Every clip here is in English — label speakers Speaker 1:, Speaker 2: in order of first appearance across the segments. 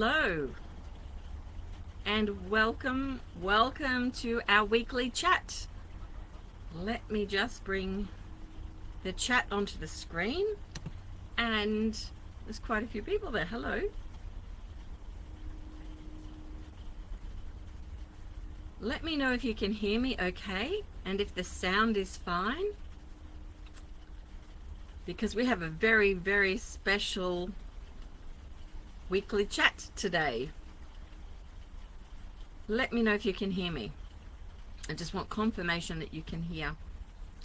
Speaker 1: Hello and welcome to our weekly chat. Let me just bring the chat onto the screen, and there's quite a few people there. Hello. Let me know if you can hear me okay and if the sound is fine, because we have a very, very special weekly chat today. Let me know if you can hear me. I just want confirmation that you can hear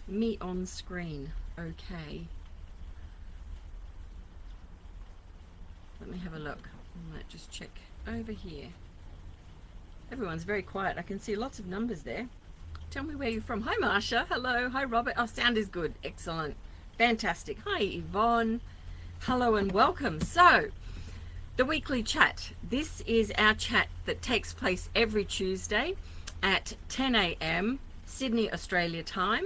Speaker 1: me on screen. Okay. Let me have a look. I might just check over here. Everyone's very quiet. I can see lots of numbers there. Tell me where you're from. Hi, Marsha. Hello. Hi, Robert. Oh, sound is good. Excellent. Fantastic. Hi, Yvonne. Hello and welcome. So, the weekly chat. This is our chat that takes place every Tuesday at 10 a.m. Sydney, Australia time.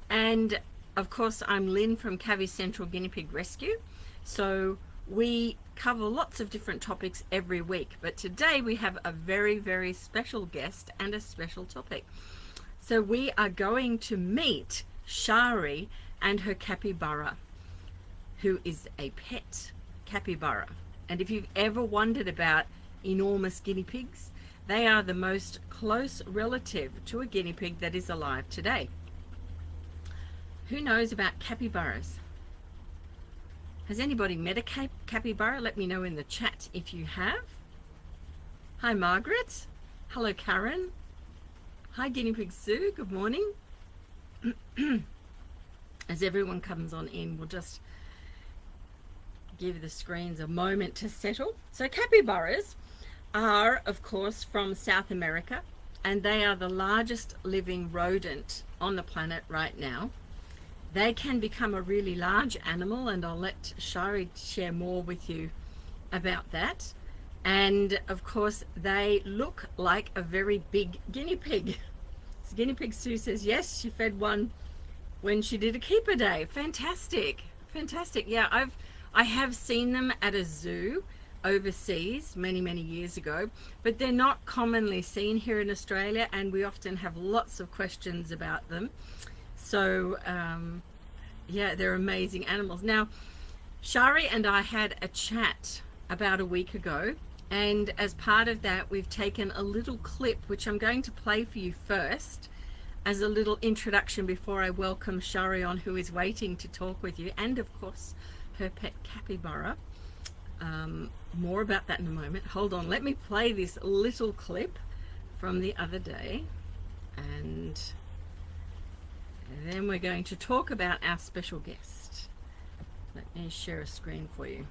Speaker 1: And of course, I'm Lynn from Cavi Central Guinea Pig Rescue. So we cover lots of different topics every week. But today we have a very, very special guest and a special topic. So we are going to meet Shari and her capybara, who is a pet capybara. And if you've ever wondered about enormous guinea pigs, they are the most close relative to a guinea pig that is alive today. Who knows about capybaras? Has anybody met a capybara? Let me know in the chat if you have. Hi, Margaret. Hello, Karen. Hi, Guinea Pig Sue. Good morning. As everyone comes on in, we'll just give the screens a moment to settle. So capybaras are, of course, from South America, and they are the largest living rodent on the planet right now. They can become a really large animal, and I'll let Shari share more with you about that. And of course, they look like a very big guinea pig. So Guinea Pig Sue says yes, she fed one when she did a keeper day. Fantastic. Fantastic. Yeah, I have seen them at a zoo overseas many years ago, but they're not commonly seen here in Australia, and we often have lots of questions about them. So yeah, they're amazing animals. Now, Shari and I had a chat about a week ago, and as part of that we've taken a little clip which I'm going to play for you first as a little introduction before I welcome Shari on, who is waiting to talk with you, and of course her pet capybara. More about that in a moment. Hold on, let me play this little clip from the other day, and then we're going to talk about our special guest. Let me share a screen for you.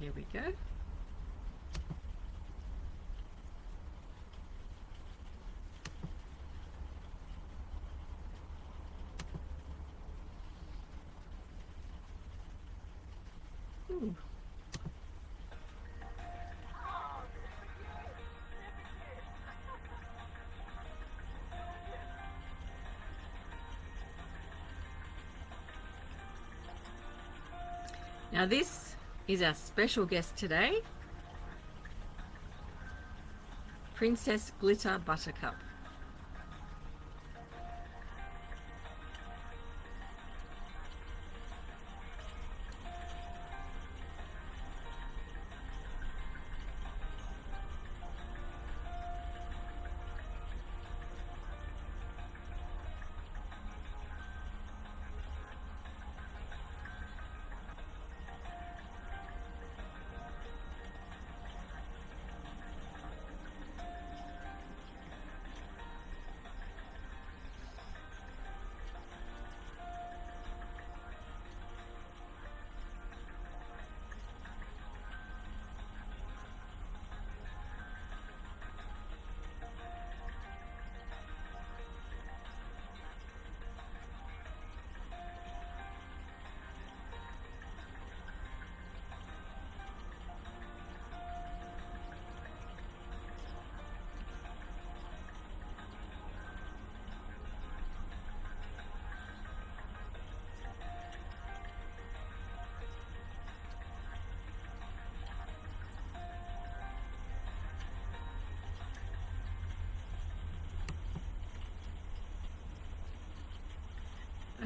Speaker 1: Here we go. Ooh. Now this is our special guest today, Princess Glitter Buttercup.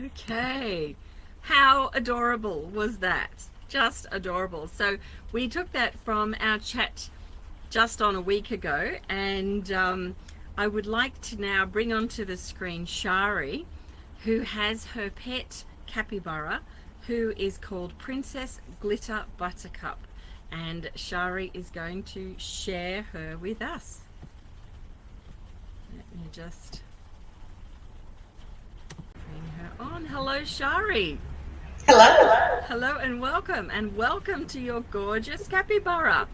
Speaker 1: Okay. How adorable was that? Just adorable. So we took that from our chat just on a week ago, and I would like to now bring onto the screen Shari, who has her pet capybara, who is called Princess Glitter Buttercup, and Shari is going to share her with us. Let me just bring her on. Hello, Shari.
Speaker 2: Hello.
Speaker 1: Hello and welcome to your gorgeous capybara.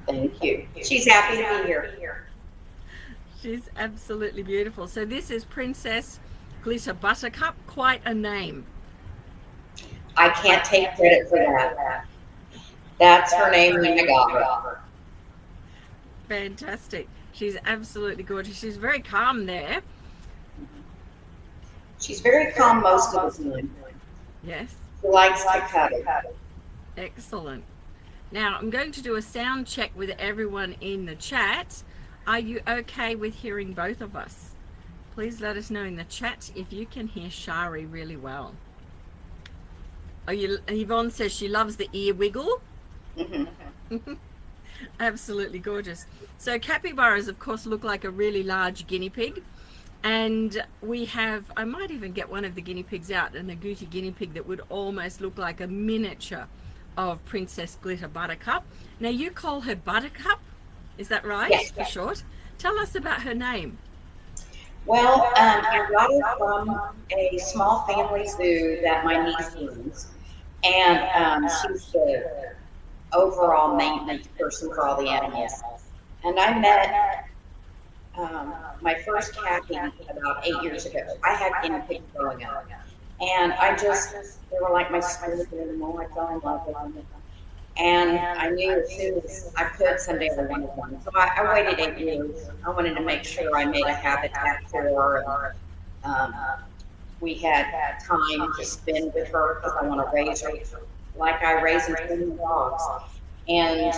Speaker 2: Thank you. She's happy to be here.
Speaker 1: She's absolutely beautiful. So this is Princess Glitter Buttercup, quite a name.
Speaker 2: I can't take credit for that. That's her name when I got her.
Speaker 1: Fantastic. She's absolutely gorgeous. She's very calm there.
Speaker 2: She's very calm most of the time.
Speaker 1: Yes.
Speaker 2: She likes to cuddle.
Speaker 1: Excellent. Now I'm going to do a sound check with everyone in the chat. Are you okay with hearing both of us? Please let us know in the chat if you can hear Shari really well. Yvonne says she loves the ear wiggle. Absolutely gorgeous. So capybaras, of course, look like a really large guinea pig. And we have, I might even get one of the guinea pigs out, an agouti guinea pig that would almost look like a miniature of Princess Glitter Buttercup. Now you call her Buttercup, is that right?
Speaker 2: Yes.
Speaker 1: For short. Tell us about her name.
Speaker 2: Well, I got her from a small family zoo that my niece runs. And she's the overall maintenance person for all the animals. And I met my first cappy about 8 years ago. I had guinea pigs growing up. And they were like my spirit animal. I fell in love with them. And I knew as soon as I could someday I wanted one. So I waited 8 years. I wanted to make sure I made a habitat for her. We had time to spend with her because I want to raise her like I raise and train dogs. And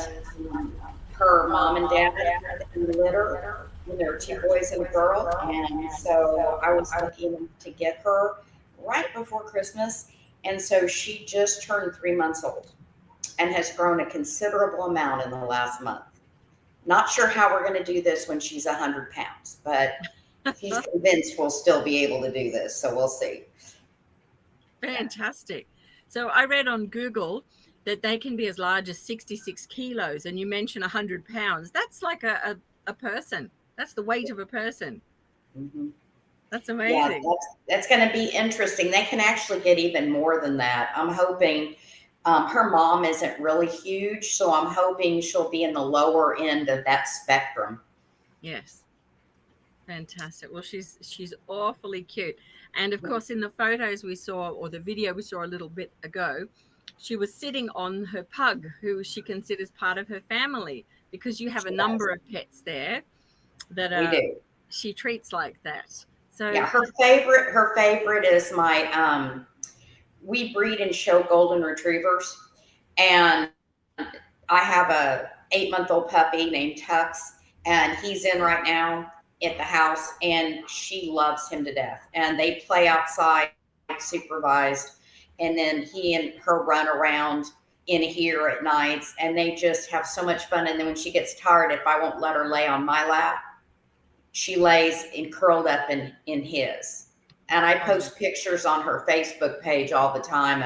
Speaker 2: her mom and dad had in the litter when there were two boys and a girl. And so I was lucky enough to get her right before Christmas. And so she just turned 3 months old and has grown a considerable amount in the last month. Not sure how we're going to do this when she's 100 pounds, but she's convinced we'll still be able to do this. So we'll see.
Speaker 1: Fantastic. So I read on Google that they can be as large as 66 kilos, and you mentioned 100 pounds. That's like a person. That's the weight of a person.
Speaker 2: Mm-hmm.
Speaker 1: That's amazing.
Speaker 2: Yeah, that's going to be interesting. They can actually get even more than that. I'm hoping her mom isn't really huge, so I'm hoping she'll be in the lower end of that spectrum.
Speaker 1: Yes. Fantastic. Well, she's awfully cute. And of course, in the photos we saw, or the video we saw a little bit ago, she was sitting on her pug, who she considers part of her family, because you have a number of pets there that she treats like that. So
Speaker 2: yeah, her favorite is my we breed and show golden retrievers, and I have a 8-month-old puppy named Tux, and he's in right now at the house, and she loves him to death. And they play outside supervised, and then he and her run around in here at nights, and they just have so much fun. And then when she gets tired, if I won't let her lay on my lap, she lays and curled up in his. And I post pictures on her Facebook page all the time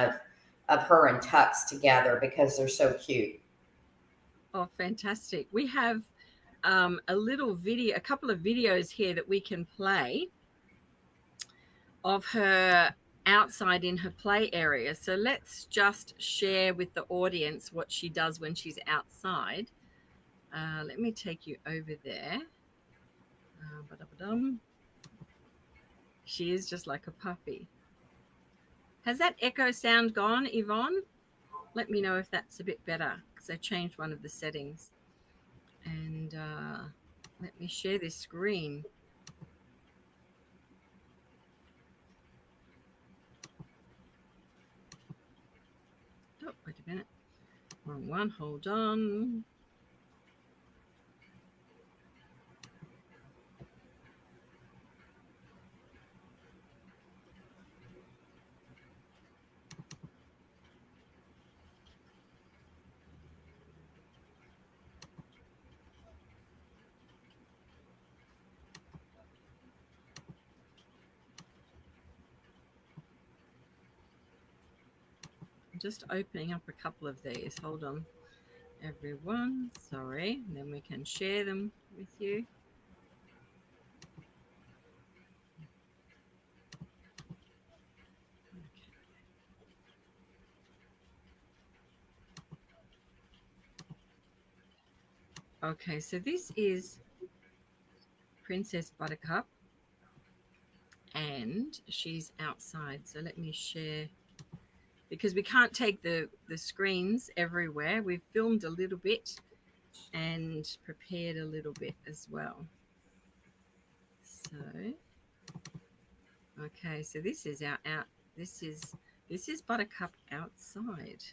Speaker 2: of her and Tux together because they're so cute.
Speaker 1: Oh, fantastic. We have a couple of videos here that we can play of her outside in her play area. So let's just share with the audience what she does when she's outside. Let me take you over there. She is just like a puppy. Has that echo sound gone, Yvonne? Let me know if that's a bit better, because I changed one of the settings. And let me share this screen. Oh, wait a minute. Wrong one. Hold on. I'm just opening up a couple of these. Hold on, everyone. Sorry. And then we can share them with you. Okay, so this is Princess Buttercup, and she's outside. So let me share, because we can't take the screens everywhere. We've filmed a little bit and prepared a little bit as well. So, okay, so this is our out. This is Buttercup outside.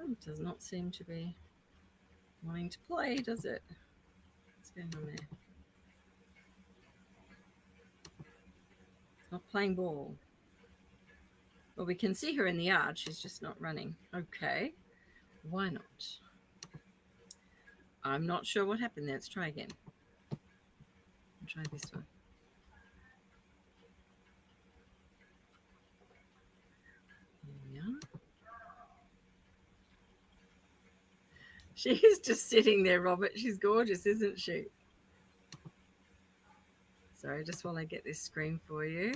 Speaker 1: Oh, it does not seem to be wanting to play, does it? What's going on there? It's not playing ball. Well, we can see her in the yard. She's just not running. Okay, why not? I'm not sure what happened there. Let's try again. I'll try this one. Yeah. She's just sitting there, Robert. She's gorgeous, isn't she? Sorry, just while I get this screen for you.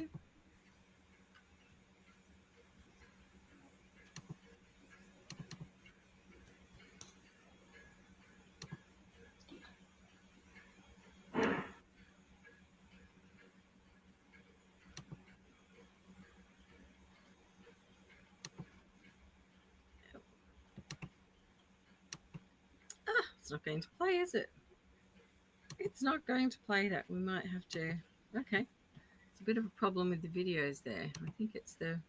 Speaker 1: It's not going to play, is it? It's not going to play that. We might have to. Okay. It's a bit of a problem with the videos there. I think it's the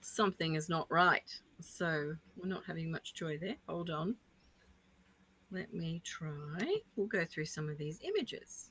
Speaker 1: something is not right. So we're not having much joy there. Hold on. Let me try. We'll go through some of these images.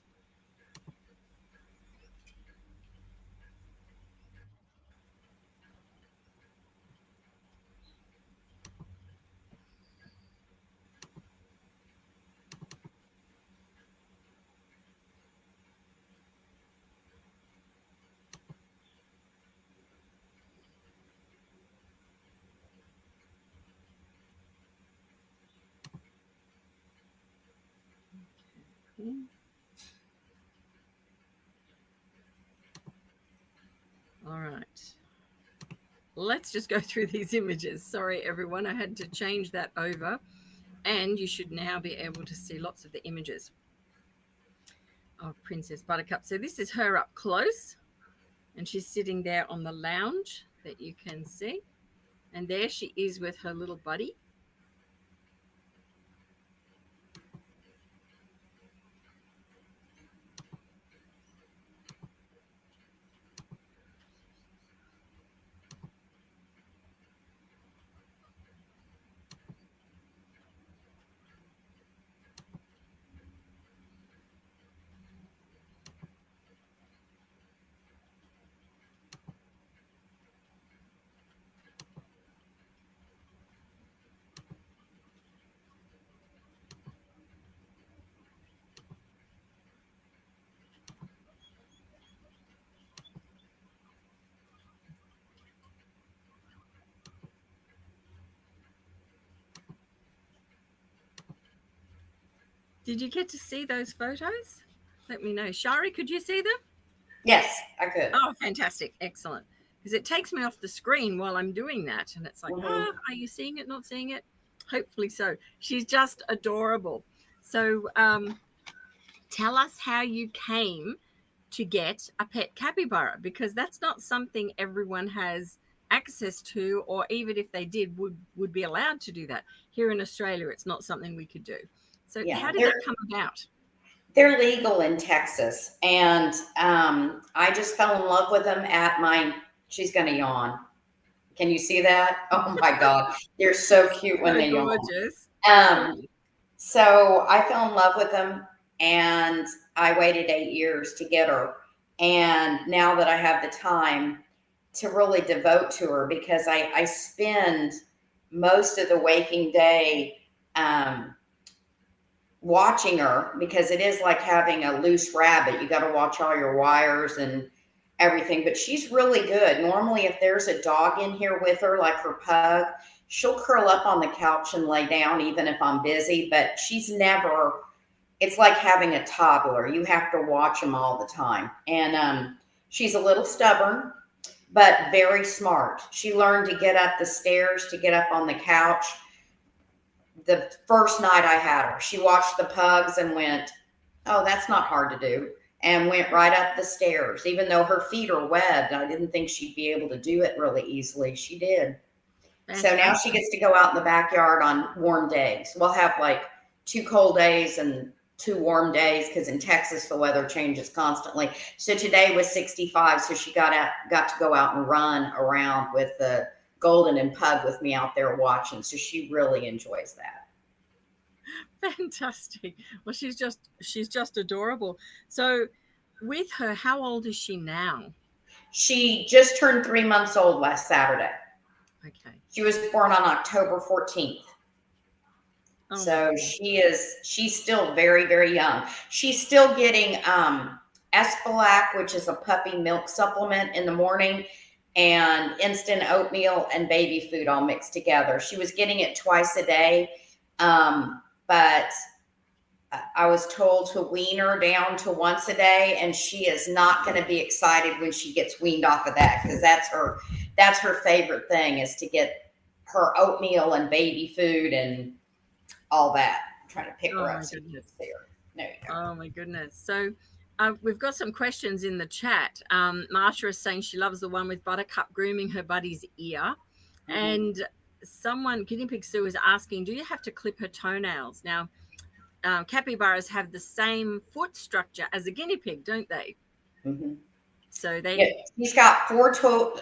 Speaker 1: Okay. All right. Let's just go through these images. Sorry, everyone. I had to change that over. And you should now be able to see lots of the images of Princess Buttercup. So this is her up close. And she's sitting there on the lounge that you can see. And there she is with her little buddy. Did you get to see those photos? Let me know. Shari, could you see them?
Speaker 2: Yes, I could.
Speaker 1: Oh, fantastic. Excellent. Because it takes me off the screen while I'm doing that. And it's like, are you seeing it, not seeing it? Hopefully so. She's just adorable. So tell us how you came to get a pet capybara, because that's not something everyone has access to, or even if they did, would be allowed to do that. Here in Australia, it's not something we could do. So how did that come about?
Speaker 2: They're legal in Texas, and I just fell in love with them at my. She's going to yawn. Can you see that? Oh my God, they're so cute when they
Speaker 1: gorgeous.
Speaker 2: yawn. So I fell in love with them, and I waited 8 years to get her. And now that I have the time to really devote to her, because I spend most of the waking day watching her, because it is like having a loose rabbit. You got to watch all your wires and everything, but she's really good. Normally, if there's a dog in here with her, like her pug, she'll curl up on the couch and lay down, even if I'm busy, but she's never, it's like having a toddler. You have to watch them all the time. And she's a little stubborn, but very smart. She learned to get up the stairs, to get up on the couch. The first night I had her, she watched the pugs and went, oh, that's not hard to do, and went right up the stairs. Even though her feet are webbed, I didn't think she'd be able to do it really easily. She did. So now she gets to go out in the backyard on warm days. We'll have like 2 cold days and 2 warm days, because in Texas the weather changes constantly. So today was 65, so she got to go out and run around with the Golden and Pug with me out there watching. So she really enjoys that.
Speaker 1: Fantastic. Well, she's just adorable. So with her, how old is she now?
Speaker 2: She just turned 3 months old last Saturday.
Speaker 1: Okay.
Speaker 2: She was born on October 14th.
Speaker 1: Oh,
Speaker 2: so she's still very, very young. She's still getting Espalac, which is a puppy milk supplement in the morning, and instant oatmeal and baby food all mixed together. She was getting it twice a day, but I was told to wean her down to once a day, and she is not going to be excited when she gets weaned off of that, because that's her favorite thing, is to get her oatmeal and baby food and all that. I'm trying to pick her up so you can see her. There you go.
Speaker 1: Oh my goodness. So we've got some questions in the chat. Marsha is saying she loves the one with Buttercup grooming her buddy's ear. Mm-hmm. And someone, Guinea Pig Sue, is asking, do you have to clip her toenails? Now, capybaras have the same foot structure as a guinea pig, don't they?
Speaker 2: Mm-hmm.
Speaker 1: So they...
Speaker 2: Yeah, she's got 4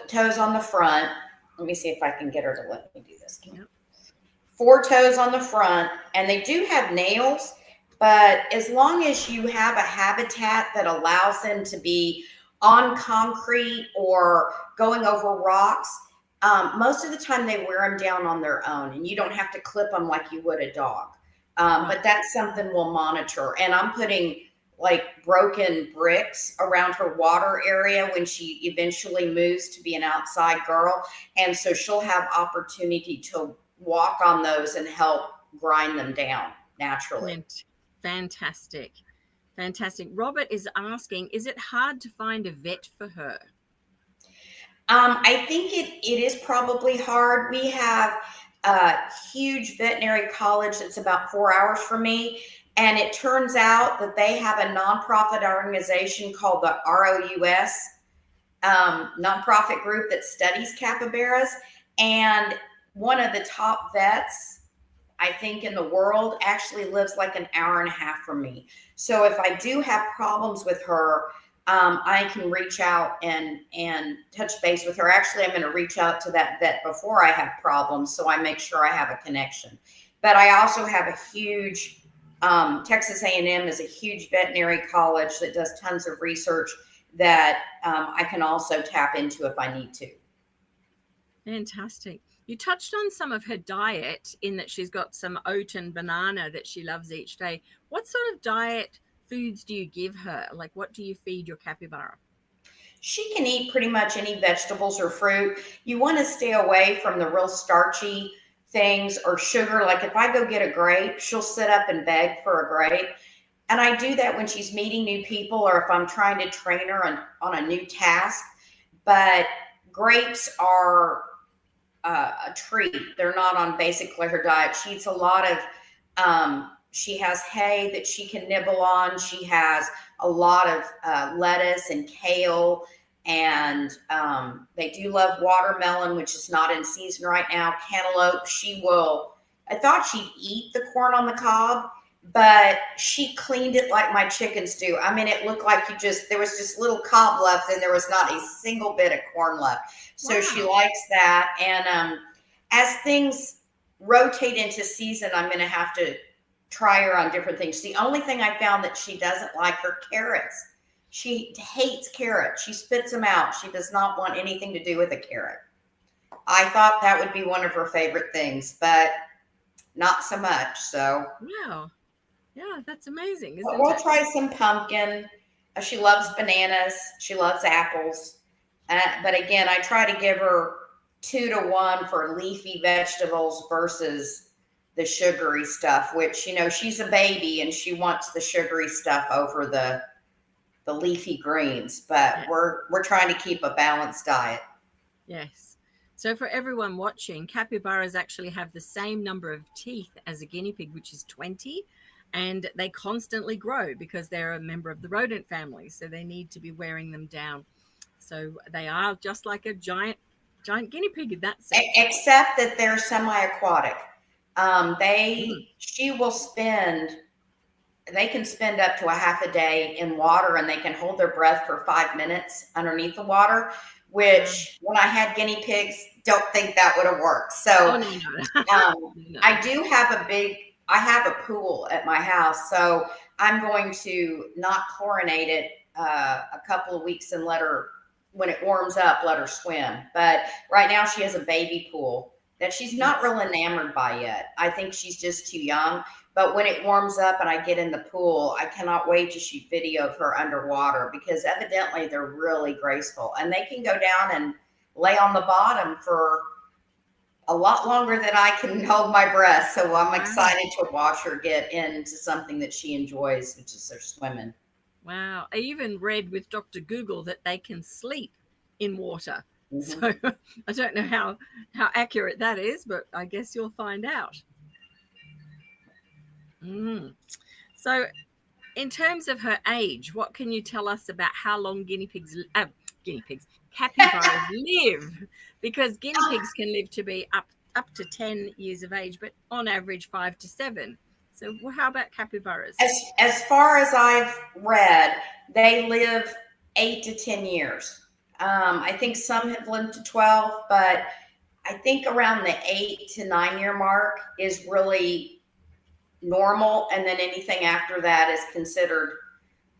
Speaker 2: toes on the front. Let me see if I can get her to let me do this. Yep. 4 toes on the front, and they do have nails, but as long as you have a habitat that allows them to be on concrete or going over rocks, most of the time they wear them down on their own, and you don't have to clip them like you would a dog. But that's something we'll monitor. And I'm putting like broken bricks around her water area when she eventually moves to be an outside girl. And so she'll have opportunity to walk on those and help grind them down naturally.
Speaker 1: Fantastic. Fantastic. Robert is asking, is it hard to find a vet for her?
Speaker 2: I think it is probably hard. We have a huge veterinary college that's about 4 hours from me. And it turns out that they have a nonprofit organization called the ROUS, nonprofit group that studies capybaras. And one of the top vets, I think, in the world actually lives like an hour and a half from me. So if I do have problems with her, I can reach out and touch base with her. Actually, I'm going to reach out to that vet before I have problems, so I make sure I have a connection. But I also have a huge, Texas A&M is a huge veterinary college that does tons of research that I can also tap into if I need to.
Speaker 1: Fantastic. You touched on some of her diet in that she's got some oat and banana that she loves each day. What sort of diet foods do you give her? Like, what do you feed your capybara?
Speaker 2: She can eat pretty much any vegetables or fruit. You want to stay away from the real starchy things or sugar. Like if I go get a grape, she'll sit up and beg for a grape. And I do that when she's meeting new people or if I'm trying to train her on a new task. But grapes are a treat. They're not on basically her diet. She eats a lot of, she has hay that she can nibble on. She has a lot of lettuce and kale, and they do love watermelon, which is not in season right now. Cantaloupe, I thought she'd eat the corn on the cob, but she cleaned it like my chickens do. I mean, it looked like there was just little cob left and there was not a single bit of corn left. So wow. She likes that. And as things rotate into season, I'm going to have to try her on different things. The only thing I found that she doesn't like are carrots. She hates carrots. She spits them out. She does not want anything to do with a carrot. I thought that would be one of her favorite things, but not so much. So,
Speaker 1: Wow. Yeah, that's amazing,
Speaker 2: but
Speaker 1: isn't
Speaker 2: we'll
Speaker 1: it?
Speaker 2: try some pumpkin. She loves bananas. She loves apples. But again, I try to give her 2 to 1 for leafy vegetables versus the sugary stuff, which, she's a baby and she wants the sugary stuff over the leafy greens, but
Speaker 1: Yes.
Speaker 2: we're trying to keep a balanced diet.
Speaker 1: Yes. So for everyone watching, capybaras actually have the same number of teeth as a guinea pig, which is 20, and they constantly grow because they're a member of the rodent family, so they need to be wearing them down. So they are just like a giant guinea pig in that sense.
Speaker 2: Except that they're semi-aquatic.
Speaker 1: Mm.
Speaker 2: She will they can spend up to a half a day in water and they can hold their breath for 5 minutes underneath the water,
Speaker 1: Wow.
Speaker 2: which when I had guinea pigs, don't think that would have worked.
Speaker 1: Oh
Speaker 2: So
Speaker 1: no, no.
Speaker 2: um,
Speaker 1: No.
Speaker 2: I have a pool at my house. So I'm going to not chlorinate it a couple of weeks and when it warms up, let her swim. But right now she has a baby pool that she's not
Speaker 1: Yes.
Speaker 2: real enamored by yet. I think she's just too young. But when it warms up and I get in the pool, I cannot wait to shoot video of her underwater because evidently they're really graceful and they can go down and lay on the bottom for a lot longer than I can hold my breath. So I'm
Speaker 1: Wow.
Speaker 2: excited to watch her get into something that she enjoys, which is her swimming.
Speaker 1: Wow. I even read with Dr. Google that they can sleep in water.
Speaker 2: Hmm.
Speaker 1: So I don't know how accurate that is, but I guess you'll find out. Mm. So in terms of her age, what can you tell us about how long guinea pigs, capybaras live? Because guinea pigs can live to be up to 10 years of age, but on average 5 to 7. So how about capybaras?
Speaker 2: As far as I've read, they live 8 to 10 years. I think some have lived to 12, but I think around the 8 to 9 year mark is really normal, and then anything after that is considered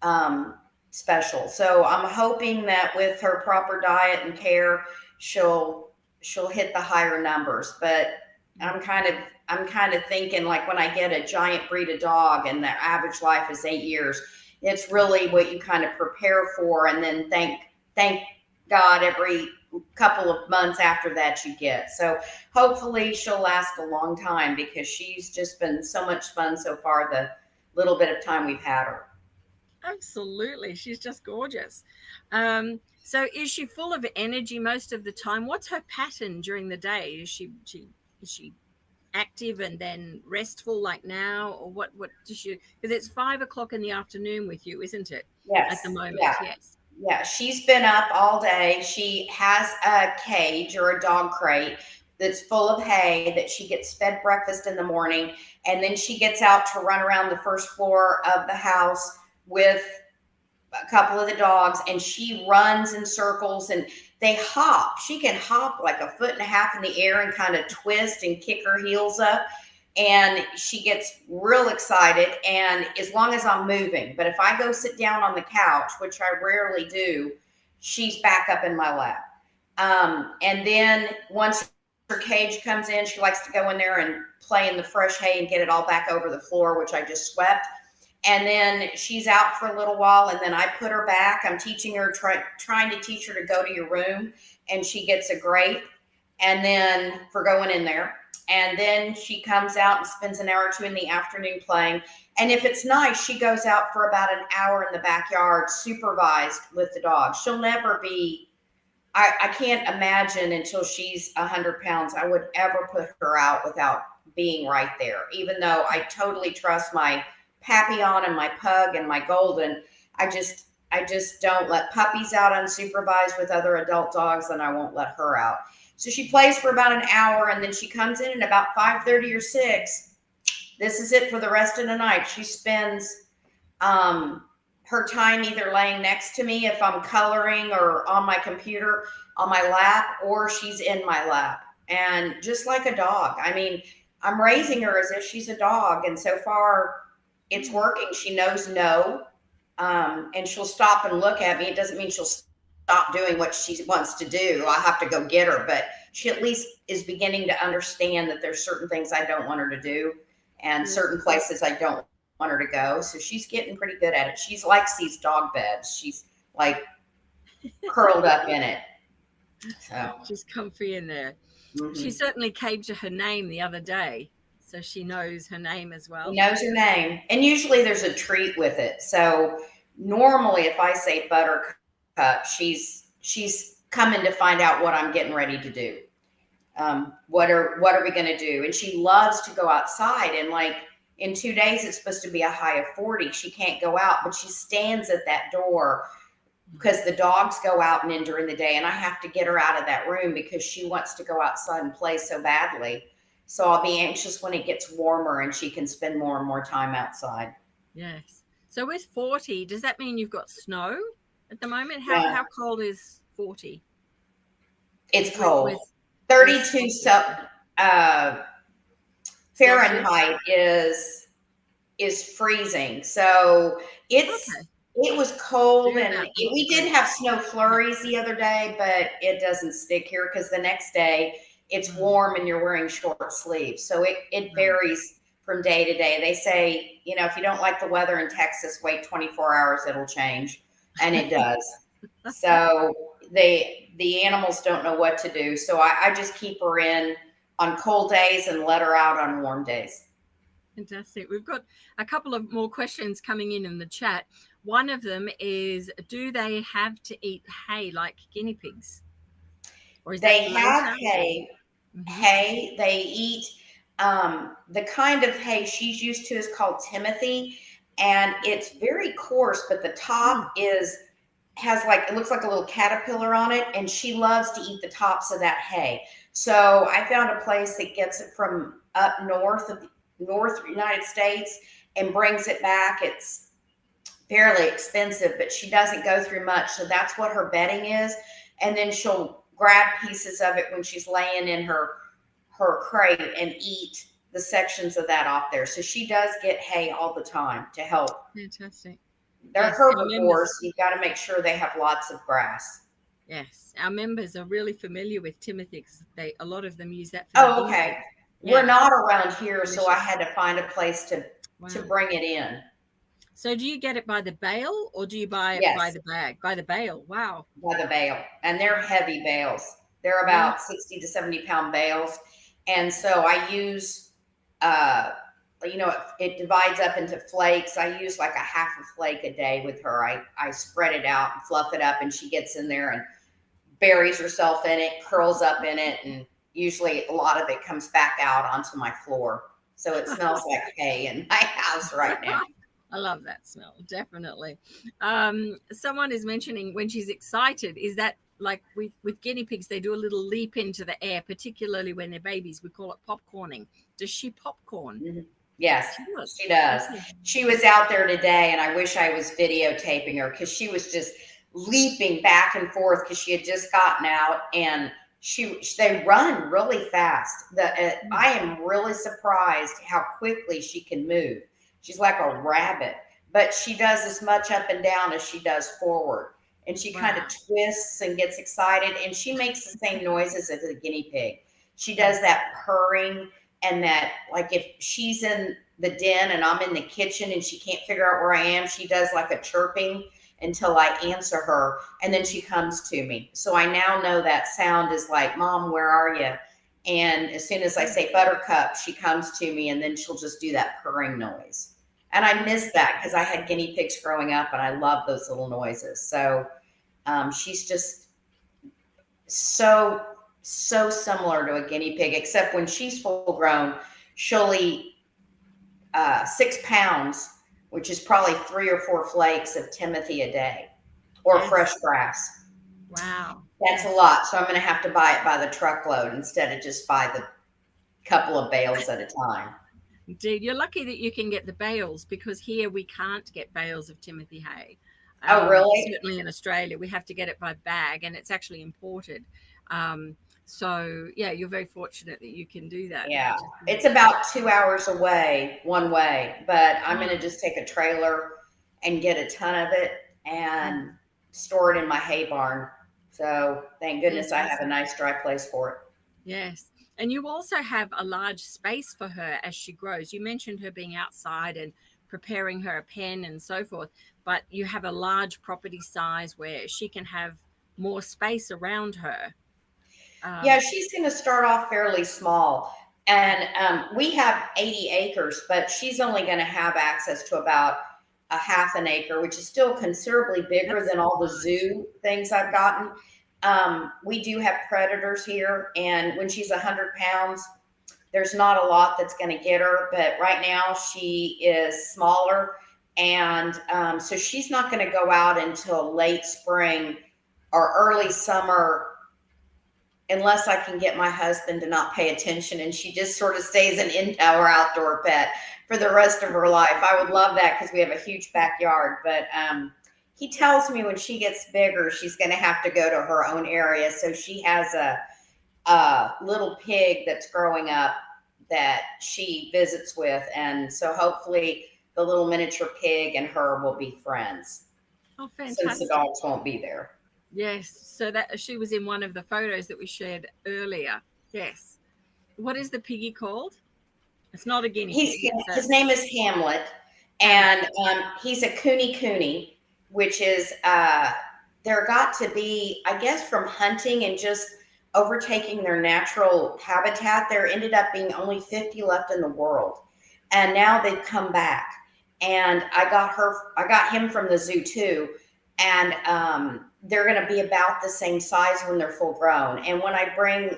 Speaker 2: um, special. So I'm hoping that with her proper diet and care, she'll hit the higher numbers. But I'm kind of I'm kind of thinking like when I get a giant breed of dog and their average life is 8 years, it's really what you kind of prepare for, and then thank God every couple of months after that you get. So hopefully she'll last a long time because she's just been so much fun so far the little bit of time we've had her.
Speaker 1: Absolutely. She's just gorgeous. So is she full of energy most of the time? What's her pattern during the day? Is she active and then restful like now, or what does she, because it's 5 o'clock in the afternoon with you, isn't it? At the
Speaker 2: Yes,
Speaker 1: moment,
Speaker 2: yeah,
Speaker 1: yes.
Speaker 2: yeah. She's been up all day. She has a cage or a dog crate that's full of hay that she gets fed breakfast in the morning, and then she gets out to run around the first floor of the house with a couple of the dogs, and she runs in circles and they hop. She can hop like a foot and a half in the air and kind of twist and kick her heels up. And she gets real excited. And as long as I'm moving, but if I go sit down on the couch, which I rarely do, she's back up in my lap. And then once her cage comes in, she likes to go in there and play in the fresh hay and get it all back over the floor, which I just swept. And then she's out for a little while, and then I put her back. I'm teaching her, trying to teach her to go to your room, and she gets a grape, and then for going in there. And then she comes out and spends an hour or two in the afternoon playing. And if it's nice, she goes out for about an hour in the backyard, supervised with the dog. She'll never be. I can't imagine until she's 100 pounds I would ever put her out without being right there. Even though I totally trust my Papillon and my pug and my golden, I just don't let puppies out unsupervised with other adult dogs, and I won't let her out. So she plays for about an hour, and then she comes in at about 5:30 or 6. This is it for the rest of the night. She spends her time either laying next to me if I'm coloring or on my computer on my lap, or she's in my lap. And just like a dog, I mean, I'm raising her as if she's a dog, and so far it's working. She knows no. and she'll stop and look at me. It doesn't mean she'll stop doing what she wants to do. I have to go get her, but she at least is beginning to understand that there's certain things I don't want her to do and certain places I don't want her to go. So she's getting pretty good at it. She's likes these dog beds. She's like curled up in it. So
Speaker 1: She's comfy in there. She
Speaker 2: mhm.
Speaker 1: certainly came to her name the other day, so she knows her name as
Speaker 2: She
Speaker 1: well.
Speaker 2: knows her name, and usually there's a treat with it. So normally, if I say Buttercup, she's coming to find out what I'm getting ready to do. What are we going to do? And she loves to go outside. And like in 2 days, it's supposed to be a high of 40. She can't go out, but she stands at that door because the dogs go out and in during the day, and I have to get her out of that room because she wants to go outside and play so badly. So I'll be anxious when it gets warmer and she can spend more and more time outside.
Speaker 1: Yes. So with 40, does that mean you've got snow at the moment?
Speaker 2: Yeah,
Speaker 1: How cold is 40?
Speaker 2: it's
Speaker 1: With
Speaker 2: cold.
Speaker 1: with
Speaker 2: 32 uh,
Speaker 1: Celsius?
Speaker 2: Fahrenheit is freezing. So
Speaker 1: Okay.
Speaker 2: it was cold, and
Speaker 1: Thereabouts
Speaker 2: we did
Speaker 1: degrees.
Speaker 2: have snow flurries the other day, but it doesn't stick here because the next day it's warm and you're wearing short sleeves. So it
Speaker 1: Right.
Speaker 2: varies from day to day. They say, if you don't like the weather in Texas, wait 24 hours, it'll change. And it does. So the animals don't know what to do. So I just keep her in on cold days and let her out on warm days.
Speaker 1: Fantastic. We've got a couple of more questions coming in the chat. One of them is, do they have to eat hay like guinea pigs? Or is that
Speaker 2: They have
Speaker 1: later?
Speaker 2: hay.
Speaker 1: Mm-hmm.
Speaker 2: Hay. They eat the kind of hay she's used to is called Timothy, and it's very coarse, but the top is has like it looks like a little caterpillar on it, and she loves to eat the tops of that hay. So I found a place that gets it from up north of the North United States and brings it back. It's fairly expensive, but she doesn't go through much. So that's what her bedding is. And then she'll grab pieces of it when she's laying in her crate and eat the sections of that off there. So she does get hay all the time to help.
Speaker 1: Fantastic.
Speaker 2: They're
Speaker 1: Yes, our
Speaker 2: herbivores.
Speaker 1: members.
Speaker 2: So you've got to make sure they have lots of grass.
Speaker 1: Yes, our members are really familiar with Timothy. A lot of them use that for their
Speaker 2: Oh,
Speaker 1: guinea
Speaker 2: okay.
Speaker 1: pigs.
Speaker 2: We're
Speaker 1: Yeah,
Speaker 2: not around here, so I
Speaker 1: delicious.
Speaker 2: had to find a place to
Speaker 1: Wow.
Speaker 2: bring it in.
Speaker 1: So do you get it by the bale or do you buy it by
Speaker 2: Yes,
Speaker 1: the bag? By the bale. Wow.
Speaker 2: by the bale. And they're heavy bales. They're
Speaker 1: Yeah.
Speaker 2: about 60 to 70-pound bales. And so I use, uh, it divides up into flakes. I use like a half a flake a day with her. I spread it out and fluff it up, and she gets in there and buries herself in it, curls up in it, and usually a lot of it comes back out onto my floor. So it smells like hay in my house right now.
Speaker 1: I love that smell, definitely. Someone is mentioning when she's excited, is that like with guinea pigs, they do a little leap into the air, particularly when they're babies. We call it popcorning. Does she popcorn?
Speaker 2: Mhm. Yes,
Speaker 1: She does.
Speaker 2: she does.
Speaker 1: Okay.
Speaker 2: She was out there today, and I wish I was videotaping her because she was just leaping back and forth because she had just gotten out, and they run really fast. I am really surprised how quickly she can move. She's like a rabbit, but she does as much up and down as she does forward. And she kind of
Speaker 1: Wow.
Speaker 2: twists and gets excited, and she makes the same noises as a guinea pig. She does that purring, and that, like, if she's in the den and I'm in the kitchen and she can't figure out where I am, she does like a chirping until I answer her, and then she comes to me. So I now know that sound is like, Mom, where are you? And as soon as I say Buttercup, she comes to me, and then she'll just do that purring noise. And I miss that because I had guinea pigs growing up, and I love those little noises. So she's just so similar to a guinea pig, except when she's full grown, she'll eat 6 pounds, which is probably 3 or 4 flakes of Timothy a day, or
Speaker 1: Yes.
Speaker 2: fresh grass.
Speaker 1: Wow.
Speaker 2: That's a
Speaker 1: Yes.
Speaker 2: lot. So I'm going to have to buy it by the truckload instead of just by the couple of bales at a time.
Speaker 1: Indeed, you're lucky that you can get the bales because here we can't get bales of Timothy hay.
Speaker 2: Oh, really?
Speaker 1: Certainly in Australia, we have to get it by bag, and it's actually imported. So yeah, you're very fortunate that you can do that.
Speaker 2: Yeah. It's about 2 hours away one way, but I'm going to just take a trailer and get a ton of it and store it in my hay barn. So thank goodness I have a nice dry place for it.
Speaker 1: Yes. And you also have a large space for her as she grows. You mentioned her being outside and preparing her a pen and so forth, but you have a large property size where she can have more space around her.
Speaker 2: Yeah, she's going to start off fairly small. And we have 80 acres, but she's only going to have access to about a half an acre, which is still considerably bigger than all the zoo things I've gotten. We do have predators here, and when she's 100 pounds, there's not a lot that's going to get her. But right now, she is smaller, and so she's not going to go out until late spring or early summer unless I can get my husband to not pay attention and she just sort of stays an indoor outdoor pet for the rest of her life. I would love that because we have a huge backyard. But he tells me when she gets bigger, she's going to have to go to her own area. So she has a little pig that's growing up that she visits with. And so hopefully the little miniature pig and her will be friends.
Speaker 1: Oh, fantastic.
Speaker 2: Since the dogs won't be there.
Speaker 1: Yes, so that she was in one of the photos that we shared earlier. Yes. What is the piggy called? It's not a guinea pig.
Speaker 2: His name is Hamlet, and he's a Cooney, which is there got to be, I guess, from hunting and just overtaking their natural habitat. There ended up being only 50 left in the world, and now they've come back. And I got him from the zoo too, and they're going to be about the same size when they're full grown. And when I bring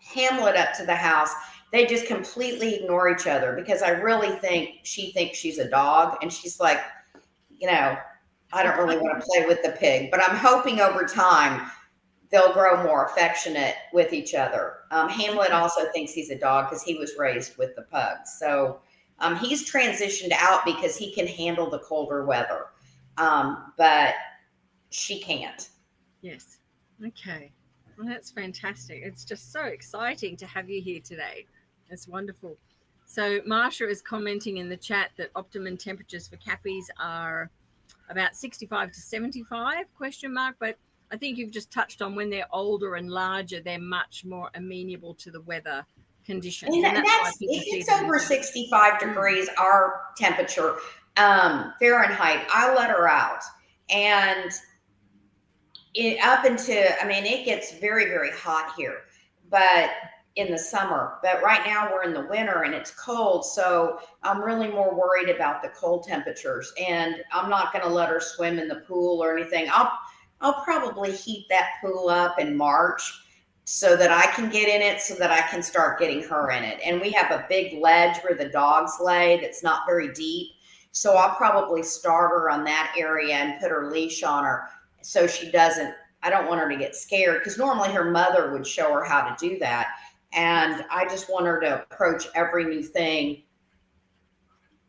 Speaker 2: Hamlet up to the house, they just completely ignore each other because I really think she thinks she's a dog. And she's like, I don't really want to play with the pig, but I'm hoping over time they'll grow more affectionate with each other. Hamlet also thinks he's a dog because he was raised with the pugs. So he's transitioned out because he can handle the colder weather. But she can't.
Speaker 1: Yes. Okay. Well, that's fantastic. It's just so exciting to have you here today. That's wonderful. So Marsha is commenting in the chat that optimum temperatures for cappies are about 65 to 75 ? But I think you've just touched on when they're older and larger, they're much more amenable to the weather conditions.
Speaker 2: And if it's over 65 degrees, our temperature, Fahrenheit, I let her out. And it gets very, very hot here, but in the summer, but right now we're in the winter and it's cold. So I'm really more worried about the cold temperatures, and I'm not going to let her swim in the pool or anything. I'll probably heat that pool up in March so that I can get in it, so that I can start getting her in it. And we have a big ledge where the dogs lay that's not very deep. So I'll probably start her on that area and put her leash on her so I don't want her to get scared, because normally her mother would show her how to do that. And I just want her to approach every new thing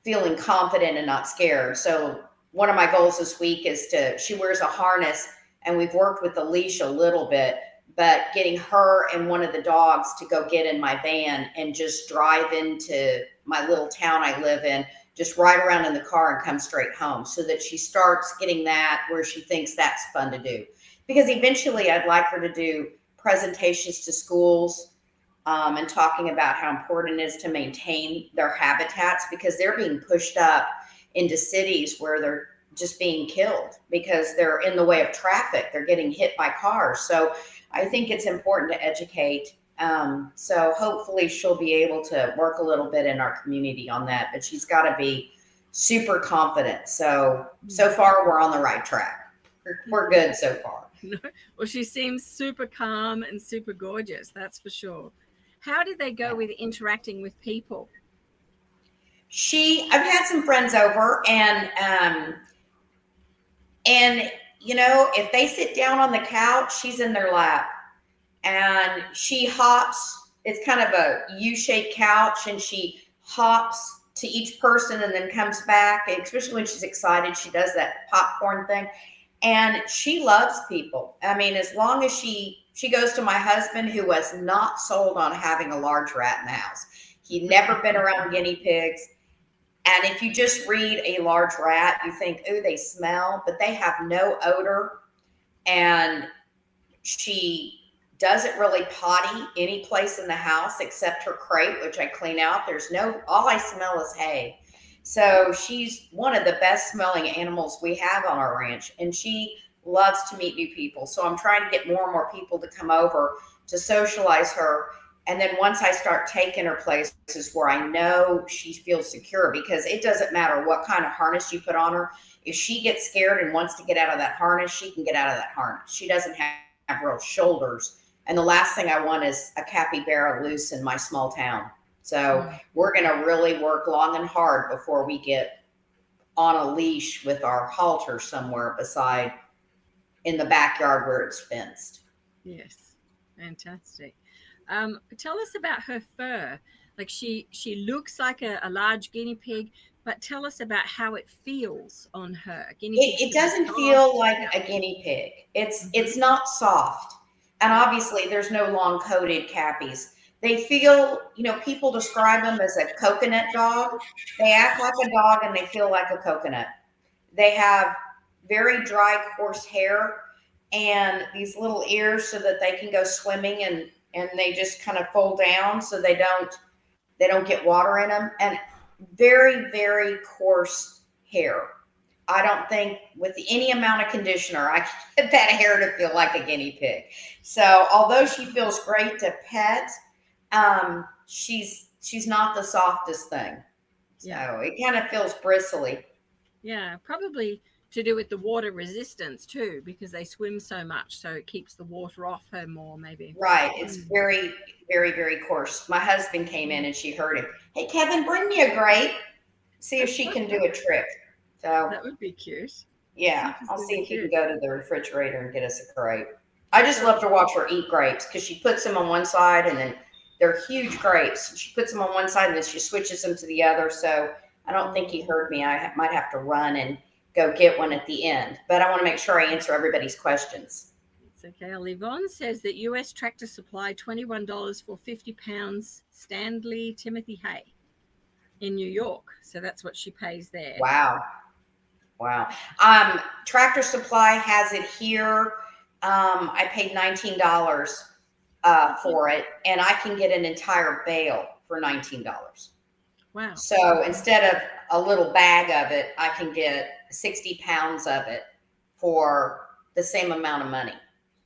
Speaker 2: feeling confident and not scared. So one of my goals this week is she wears a harness, and we've worked with the leash a little bit, but getting her and one of the dogs to go get in my van and just drive into my little town I live in, just ride around in the car and come straight home, so that she starts getting that where she thinks that's fun to do. Because eventually I'd like her to do presentations to schools and talking about how important it is to maintain their habitats, because they're being pushed up into cities where they're just being killed because they're in the way of traffic. They're getting hit by cars. So I think it's important to educate. So hopefully she'll be able to work a little bit in our community on that, but she's got to be super confident. So far we're on the right track. We're good so far.
Speaker 1: Well, she seems super calm and super gorgeous. That's for sure. How did they go with interacting with people?
Speaker 2: I've had some friends over, and if they sit down on the couch, she's in their lap, and she hops. It's kind of a U-shaped couch, and she hops to each person and then comes back. Especially when she's excited, she does that popcorn thing, and she loves people. I mean, as long as she goes to my husband, who was not sold on having a large rat in the house. He'd never been around guinea pigs. And if you just read a large rat, you think, ooh, they smell, but they have no odor. And she doesn't really potty any place in the house except her crate, which I clean out. All I smell is hay. So she's one of the best smelling animals we have on our ranch. And she loves to meet new people. So I'm trying to get more and more people to come over to socialize her. And then once I start taking her places where I know she feels secure, because it doesn't matter what kind of harness you put on her. If she gets scared and wants to get out of that harness, she can get out of that harness. She doesn't have real shoulders. And the last thing I want is a capybara loose in my small town. So we're going to really work long and hard before we get on a leash with our halter somewhere beside in the backyard where it's fenced.
Speaker 1: Yes, fantastic. Tell us about her fur. Like she looks like a large guinea pig, but tell us about how it feels on her. Guinea pigs
Speaker 2: It
Speaker 1: can be
Speaker 2: doesn't feel
Speaker 1: soft.
Speaker 2: like a guinea pig. It's not soft. And obviously there's no long coated cappies. They feel, people describe them as a coconut dog. They act like a dog and they feel like a coconut. They have very dry, coarse hair and these little ears so that they can go swimming, and they just kind of fold down so they don't get water in them, and very, very coarse hair. I don't think with any amount of conditioner, I can get that hair to feel like a guinea pig. So although she feels great to pet, she's not the softest thing. So it kind of feels bristly.
Speaker 1: Yeah, probably to do with the water resistance too, because they swim so much, so it keeps the water off her more, maybe.
Speaker 2: Right. It's very, very, very coarse. My husband came in and she heard him. Hey, Kevin, bring me a grape. See if she can do a trick. So
Speaker 1: That would be cute.
Speaker 2: yeah,
Speaker 1: Super,
Speaker 2: I'll
Speaker 1: super
Speaker 2: see if he can
Speaker 1: cute.
Speaker 2: go to the refrigerator and get us a grape. I just love to watch her eat grapes because she puts them on one side and then they're huge grapes. She puts them on one side and then she switches them to the other. So I don't think he heard me. I might have to run and go get one at the end. But I want to make sure I answer everybody's questions.
Speaker 1: It's okay. Yvonne says that US Tractor Supply $21 for 50 pounds Stanley Timothy hay in New York. So that's what she pays there.
Speaker 2: Wow. Wow. Tractor Supply has it here. I paid $19 for it, and I can get an entire bale for $19.
Speaker 1: Wow.
Speaker 2: So instead of a little bag of it, I can get 60 pounds of it for the same amount of money.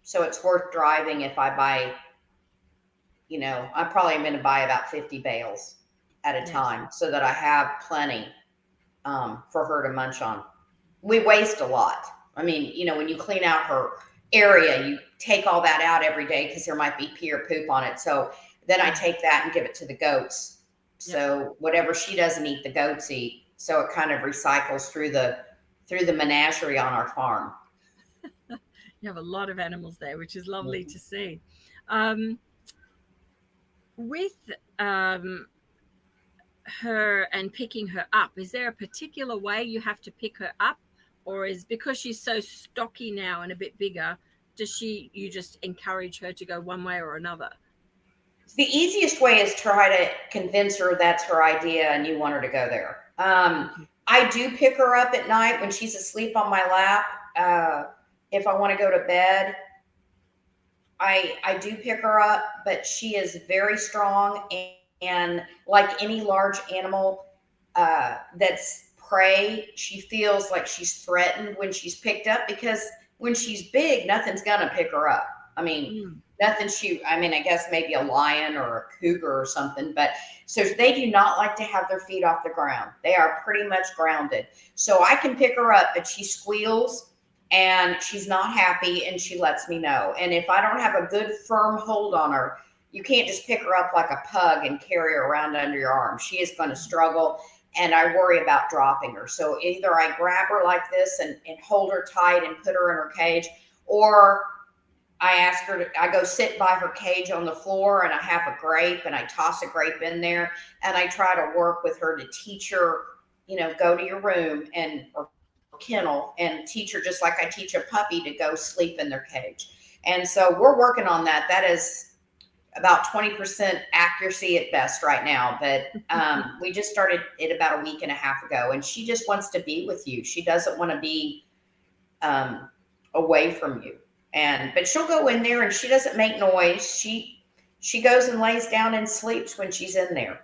Speaker 2: So it's worth driving if I buy, I'm probably going to buy about 50 bales at a time so that I have plenty for her to munch on. We waste a lot. I mean, when you clean out her area, you take all that out every day because there might be pee or poop on it. So then I take that and give it to the goats. So whatever she doesn't eat, the goats eat. So it kind of recycles through the menagerie on our farm.
Speaker 1: You have a lot of animals there, which is lovely to see. With her and picking her up, is there a particular way you have to pick her up, or is because she's so stocky now and a bit bigger, you just encourage her to go one way or another?
Speaker 2: The easiest way is try to convince her that's her idea and you want her to go there. I do pick her up at night when she's asleep on my lap. If I want to go to bed, I do pick her up, but she is very strong, and like any large animal that's prey, she feels like she's threatened when she's picked up, because when she's big, nothing's gonna pick her up. I mean, I guess maybe a lion or a cougar or something, but so they do not like to have their feet off the ground. They are pretty much grounded. So I can pick her up, but she squeals and she's not happy and she lets me know. And if I don't have a good firm hold on her, you can't just pick her up like a pug and carry her around under your arm. She is going to struggle, and I worry about dropping her. So either I grab her like this and hold her tight and put her in her cage, or I go sit by her cage on the floor and I have a grape and I toss a grape in there and I try to work with her to teach her, go to your room or kennel and teach her just like I teach a puppy to go sleep in their cage. And so we're working on that. That is about 20% accuracy at best right now, but we just started it about a week and a half ago, and she just wants to be with you. She doesn't want to be away from you. But she'll go in there and she doesn't make noise. She goes and lays down and sleeps when she's in there.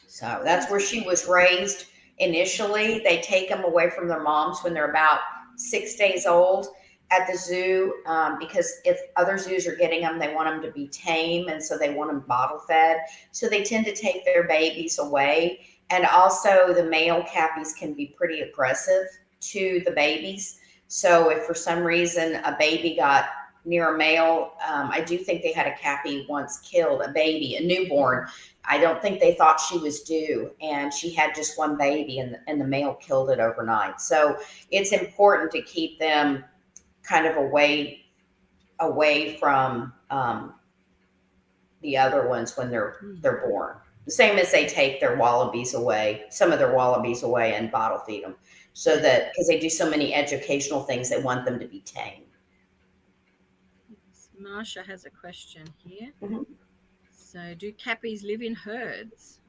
Speaker 2: So that's where she was raised initially. They take them away from their moms when they're about 6 days old at the zoo, because if other zoos are getting them, they want them to be tame, and so they want them bottle fed. So they tend to take their babies away. And also the male cappies can be pretty aggressive to the babies. So if for some reason a baby got near a male, I do think they had a cappy once killed a baby, a newborn. I don't think they thought she was due, and she had just one baby, and the male killed it overnight. So it's important to keep them kind of away from the other ones when they're born. The same as they take their wallabies away, some of their wallabies away, and bottle feed them, so that because they do so many educational things, they want them to be tame.
Speaker 1: Marsha has a question here.
Speaker 2: Mm-hmm.
Speaker 1: So, do cappies live in herds?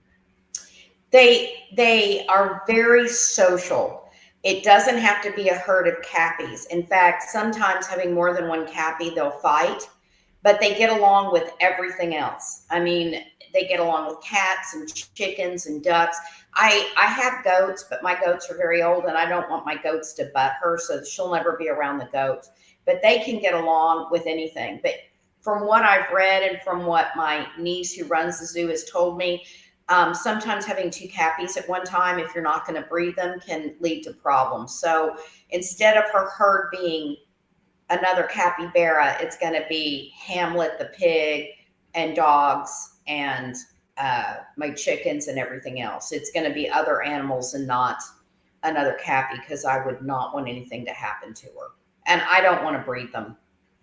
Speaker 2: They are very social. It doesn't have to be a herd of cappies. In fact, sometimes having more than one cappy, they'll fight, but they get along with everything else. I mean, they get along with cats and chickens and ducks. I have goats, but my goats are very old, and I don't want my goats to butt her, so she'll never be around the goats. But they can get along with anything. But from what I've read and from what my niece who runs the zoo has told me, sometimes having two cappies at one time, if you're not going to breed them, can lead to problems. So instead of her herd being another capybara, it's going to be Hamlet the pig and dogs and my chickens and everything else. It's going to be other animals and not another cappy, because I would not want anything to happen to her. And I don't want to breed them.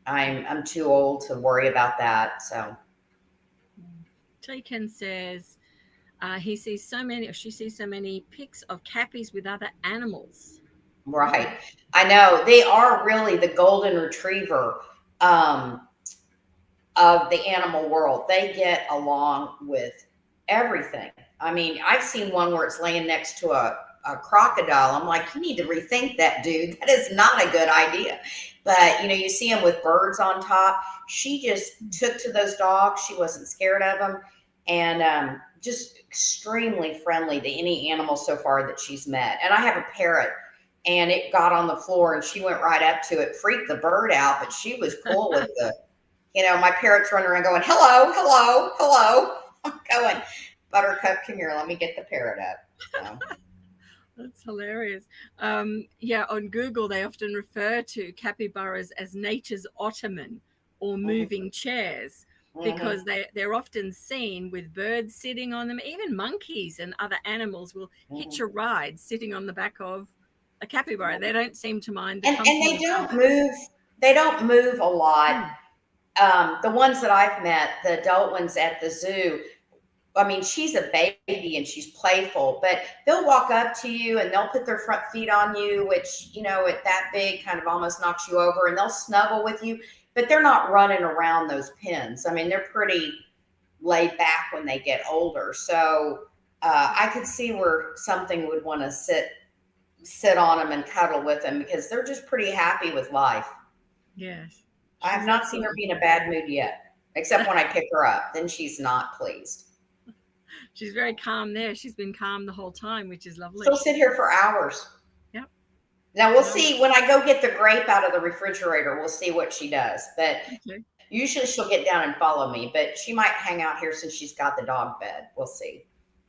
Speaker 2: I'm too old to worry about that. So
Speaker 1: Taken says he sees so many, or she sees so many pics of cappies with other animals.
Speaker 2: right. I know they are really the golden retriever of the animal world. They get along with everything. I mean, I've seen one where it's laying next to a crocodile. I'm like, you need to rethink that, dude. That is not a good idea. But, you see them with birds on top. She just took to those dogs. She wasn't scared of them. And just extremely friendly to any animal so far that she's met. And I have a parrot, and it got on the floor, and she went right up to it, freaked the bird out, but she was cool with the, my parrot's running around going, hello, hello, hello. I'm going, Buttercup, come here. Let me get the parrot up. So.
Speaker 1: That's hilarious. Yeah, on Google, they often refer to capybaras as nature's ottoman or moving chairs, because they're often seen with birds sitting on them. Even monkeys and other animals will hitch a ride sitting on the back of a capybara. They don't seem to mind the company.
Speaker 2: And they don't move. They don't move a lot. The ones that I've met, the adult ones at the zoo, I mean, she's a baby and she's playful, but they'll walk up to you and they'll put their front feet on you, which, at that big kind of almost knocks you over, and they'll snuggle with you, but they're not running around those pens. I mean, they're pretty laid back when they get older. So I could see where something would want to sit on them and cuddle with them, because they're just pretty happy with life.
Speaker 1: Yes.
Speaker 2: I have not seen her be in a bad mood yet, except when I pick her up, then she's not pleased.
Speaker 1: She's very calm there. She's been calm the whole time, which is lovely.
Speaker 2: She'll sit here for hours.
Speaker 1: Yep.
Speaker 2: Now we'll see when I go get the grape out of the refrigerator. We'll see what she does. But usually she'll get down and follow me. But she might hang out here since she's got the dog bed. We'll see.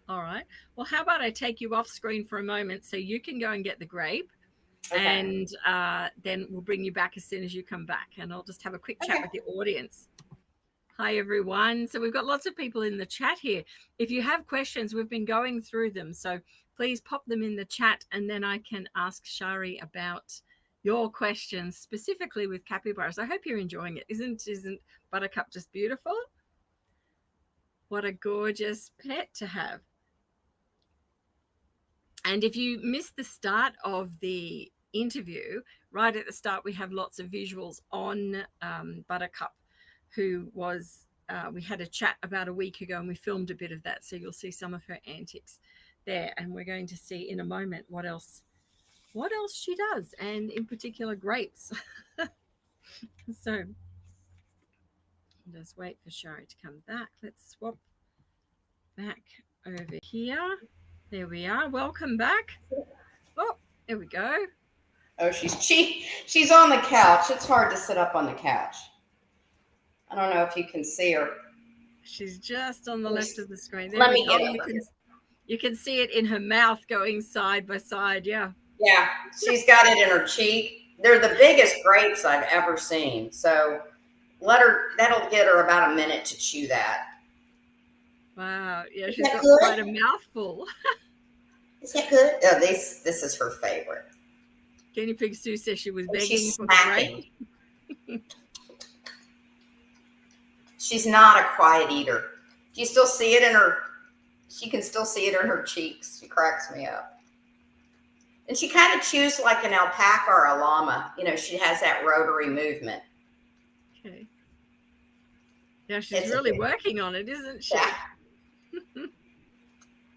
Speaker 1: All right. Well, how about I take you off screen for a moment so you can go and get the grape, and then we'll bring you back as soon as you come back, and I'll just have a quick chat with the audience. Hi, everyone. So we've got lots of people in the chat here. If you have questions, we've been going through them. So please pop them in the chat, and then I can ask Shari about your questions specifically with capybaras. I hope you're enjoying it. Isn't Buttercup just beautiful? What a gorgeous pet to have. And if you missed the start of the interview, right at the start, we have lots of visuals on Buttercup, who was we had a chat about a week ago and we filmed a bit of that. So you'll see some of her antics there. And we're going to see in a moment what else she does, and in particular grapes. So just wait for Shari to come back. Let's swap back over here. There we are. Welcome back. Oh, there we go.
Speaker 2: Oh, she's on the couch. It's hard to sit up on the couch. I don't know if you can see her.
Speaker 1: She's just on the left of the screen. There
Speaker 2: Let
Speaker 1: we
Speaker 2: me
Speaker 1: go.
Speaker 2: get her.
Speaker 1: You can see it in her mouth going side by side. Yeah.
Speaker 2: Yeah, she's got it in her cheek. They're the biggest grapes I've ever seen. So that'll get her about a minute to chew that.
Speaker 1: Wow. Yeah,
Speaker 2: Is
Speaker 1: she's
Speaker 2: that
Speaker 1: got
Speaker 2: good?
Speaker 1: quite a mouthful.
Speaker 2: Is that good? Oh, this is her favorite.
Speaker 1: Guinea Pig Sue says she was begging
Speaker 2: She's
Speaker 1: for the
Speaker 2: smacking.
Speaker 1: grape.
Speaker 2: She's not a quiet eater. Do you still see it in her? She can still see it in her cheeks. She cracks me up. And she kind of chews like an alpaca or a llama. You know, she has that rotary movement.
Speaker 1: Okay. Yeah, she's really working on it, isn't she?
Speaker 2: Yeah.